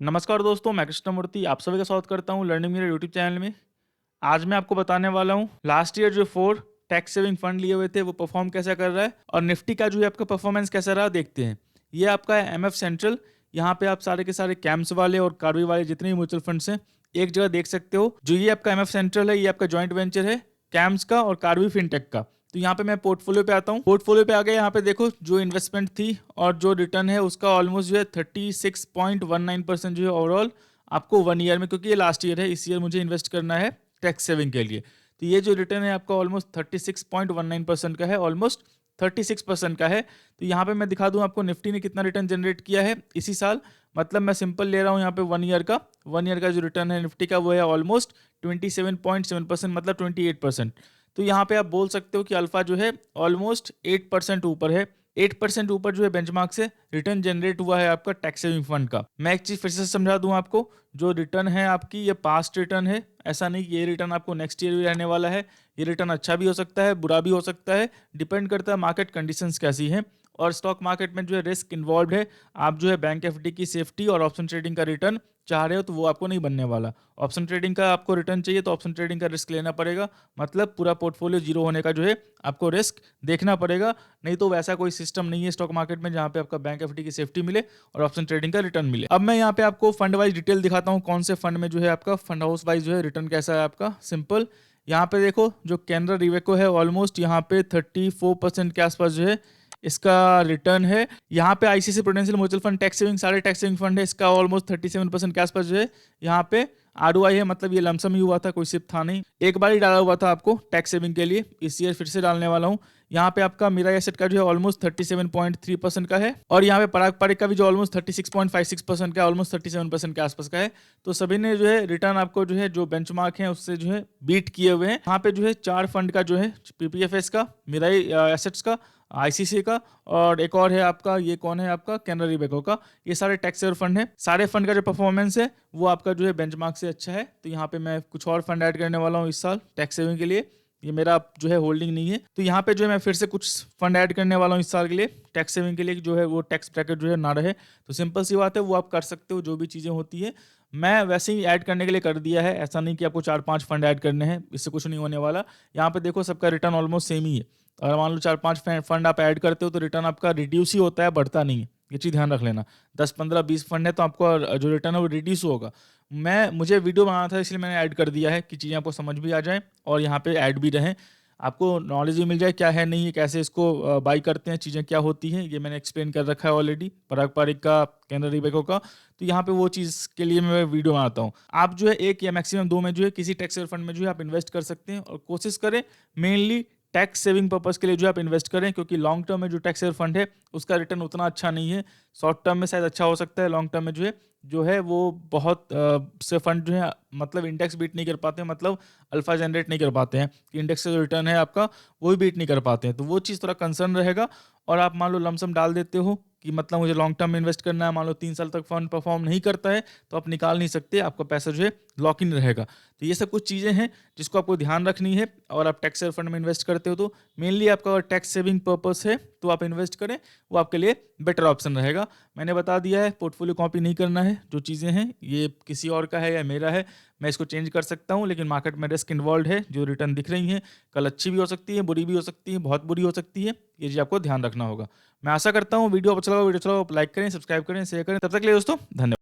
नमस्कार दोस्तों, मैं कृष्णमूर्ति आप सभी का स्वागत करता हूँ लर्निंग मिरर यूट्यूब चैनल में। आज मैं आपको बताने वाला हूँ लास्ट ईयर जो 4 टैक्स सेविंग फंड लिए हुए थे वो परफॉर्म कैसा कर रहा है और निफ्टी का जो है आपका परफॉर्मेंस कैसा रहा देखते हैं। ये आपका है एमएफ सेंट्रल। यहाँ पे आप सारे के सारे कैम्स वाले और कार्वी वाले जितने भी म्यूचुअल फंड्स हैं एक जगह देख सकते हो। जो ये आपका एमएफ सेंट्रल है ये आपका जॉइंट वेंचर है कैम्स का और कार्वी फिनटेक का। तो यहाँ पे मैं पोर्टफोलियो पे आता हूँ। पोर्टफोलियो पे आ गया, यहाँ पे देखो जो इन्वेस्टमेंट थी और जो रिटर्न है उसका ऑलमोस्ट जो है 36.19% जो है ओवरऑल आपको 1 ईयर में, क्योंकि ये लास्ट ईयर है इस ईयर मुझे इन्वेस्ट करना है टैक्स सेविंग के लिए। तो ये जो रिटर्न है आपका ऑलमोस्ट 36.19% का है, ऑलमोस्ट 36% का है। तो यहाँ पे मैं दिखा दूँ आपको निफ्टी ने कितना रिटर्न जनरेट किया है इसी साल। मतलब मैं सिंपल ले रहा हूँ यहाँ पे 1 ईयर का। 1 ईयर का जो रिटर्न है निफ्टी का वो है ऑलमोस्ट 27.7%, मतलब 28%। तो यहाँ पे आप बोल सकते हो कि अल्फा जो है ऑलमोस्ट 8% ऊपर है। 8% ऊपर जो है बेंचमार्क से रिटर्न जनरेट हुआ है आपका टैक्स सेविंग फंड का। मैं एक चीज फिर से समझा दूं आपको, जो रिटर्न है आपकी ये पास्ट रिटर्न है। ऐसा नहीं कि ये रिटर्न आपको नेक्स्ट ईयर भी रहने वाला है। ये रिटर्न अच्छा भी हो सकता है, बुरा भी हो सकता है, डिपेंड करता है मार्केट कंडीशंस कैसी है और स्टॉक मार्केट में जो है रिस्क इन्वॉल्व है। आप जो है बैंक एफडी की सेफ्टी और ऑप्शन ट्रेडिंग का रिटर्न चाह रहे हो तो वो आपको नहीं बनने वाला। ऑप्शन ट्रेडिंग का आपको रिटर्न चाहिए तो ऑप्शन ट्रेडिंग का रिस्क लेना पड़ेगा। मतलब पूरा पोर्टफोलियो जीरो होने का जो है आपको रिस्क देखना पड़ेगा। नहीं तो वैसा कोई सिस्टम नहीं है स्टॉक मार्केट में जहाँ पे आपका बैंक एफडी की सेफ्टी मिले और ऑप्शन ट्रेडिंग का रिटर्न मिले। अब मैं यहाँ पे आपको फंड वाइज डिटेल दिखाता हूँ कौन से फंड में जो है आपका फंड हाउस वाइज जो है रिटर्न कैसा है आपका। सिंपल यहाँ पे देखो जो कैनरा रिवेको है ऑलमोस्ट यहाँ पे 34% के आसपास जो है इसका रिटर्न है। यहाँ पे ICC prudential mutual fund tax saving सारे टैक्स सेविंग फंड है, इसका ऑलमोस्ट 37% के आसपास जो है यहाँ पे आरओआई है। मतलब ये लमसम ही हुआ था, कोई सिप था नहीं, एक बार ही डाला हुआ था आपको टैक्स सेविंग के लिए। इस ईयर फिर से डालने वाला हूँ। यहाँ पे आपका मिरा एसेट का जो है ऑलमोस्ट 37.3% का है और यहाँ पे पराग पारिक का भी जो ऑलमोस्ट 36.56% का, ऑलमोस्ट 37% के आसपास का है। तो सभी ने जो है रिटर्न आपको जो है जो बेंचमार्क है उससे जो है बीट किए हुए हैं। यहाँ पे जो है 4 फंड का जो है पीपीएफएस का, मिराई एसेट्स का, आईसीसी का और एक और है आपका, ये कौन है आपका, कैनरा रिवेको का। ये सारे टैक्स सेवर फंड है। सारे फंड का जो परफॉर्मेंस है वो आपका जो है बेंचमार्क से अच्छा है। तो यहाँ पे मैं कुछ और फंड ऐड करने वाला हूँ इस साल टैक्स सेविंग के लिए। ये मेरा जो है होल्डिंग नहीं है, तो यहाँ पे जो है मैं फिर से कुछ फंड ऐड करने वाला हूँ इस साल के लिए टैक्स सेविंग के लिए, जो है वो टैक्स ब्रैकेट जो है ना रहे। तो सिंपल सी बात है, वो आप कर सकते हो, जो भी चीज़ें होती है मैं वैसे ही ऐड करने के लिए कर दिया है। ऐसा नहीं कि आपको 4-5 फंड ऐड करने हैं, इससे कुछ नहीं होने वाला। यहाँ पे देखो सबका रिटर्न ऑलमोस्ट सेम ही है। अगर मान लो 4-5 फंड आप ऐड करते हो तो रिटर्न आपका रिड्यूस ही होता है, बढ़ता नहीं है। ये चीज़ ध्यान रख लेना। 10-15-20 फंड है तो आपको जो रिटर्न है वो रिड्यूस होगा। मुझे वीडियो बनाना था इसलिए मैंने ऐड कर दिया है कि चीज़ें आपको समझ भी आ जाए और यहाँ पे ऐड भी रहें, आपको नॉलेज भी मिल जाए क्या है नहीं है, कैसे इसको बाई करते हैं, चीज़ें क्या होती हैं। ये मैंने एक्सप्लेन कर रखा है ऑलरेडी, पराग पारिक का, कैनरा रिवेको का। तो यहाँ पे वो चीज़ के लिए मैं वीडियो बनाता हूँ। आप जो है 1 या मैक्सिमम 2 में जो है किसी टैक्स सेवर फंड में जो है आप इन्वेस्ट कर सकते हैं और कोशिश करें मेनली टैक्स सेविंग पर्पस के लिए जो आप इन्वेस्ट करें, क्योंकि लॉन्ग टर्म में जो टैक्स सेवर फंड है उसका रिटर्न उतना अच्छा नहीं है। शॉर्ट टर्म में शायद अच्छा हो सकता है, लॉन्ग टर्म में जो है वो बहुत से फंड जो है मतलब इंडेक्स बीट नहीं कर पाते हैं, मतलब अल्फा जनरेट नहीं कर पाते हैं कि इंडेक्स से जो रिटर्न है आपका वो भी बीट नहीं कर पाते हैं। तो वो चीज़ थोड़ा कंसर्न रहेगा। और आप मान लो लमसम डाल देते हो कि मतलब मुझे लॉन्ग टर्म में इन्वेस्ट करना है, मान लो 3 साल तक फंड परफॉर्म नहीं करता है तो आप निकाल नहीं सकते, आपका पैसा जो है लॉक इन रहेगा। तो ये सब कुछ चीज़ें हैं जिसको आपको ध्यान रखनी है। और आप टैक्स सेवर फंड में इन्वेस्ट करते हो तो मेनली आपका अगर टैक्स सेविंग पर्पस है तो आप इन्वेस्ट करें, वो आपके लिए बेटर ऑप्शन रहेगा। मैंने बता दिया है, पोर्टफोलियो कॉपी नहीं करना है। जो चीज़ें हैं ये किसी और का है या मेरा है, मैं इसको चेंज कर सकता हूँ, लेकिन मार्केट में रिस्क इन्वॉल्व है। जो रिटर्न दिख रही हैं कल अच्छी भी हो सकती है, बुरी भी हो सकती है, बहुत बुरी हो सकती है। ये चीज़ आपको ध्यान रखना होगा। मैं आशा करता हूँ वीडियो अच्छा लगा, वीडियो अच्छा लगा लाइक करें, सब्सक्राइब करें, शेयर करें। तब तक के लिए दोस्तों धन्यवाद।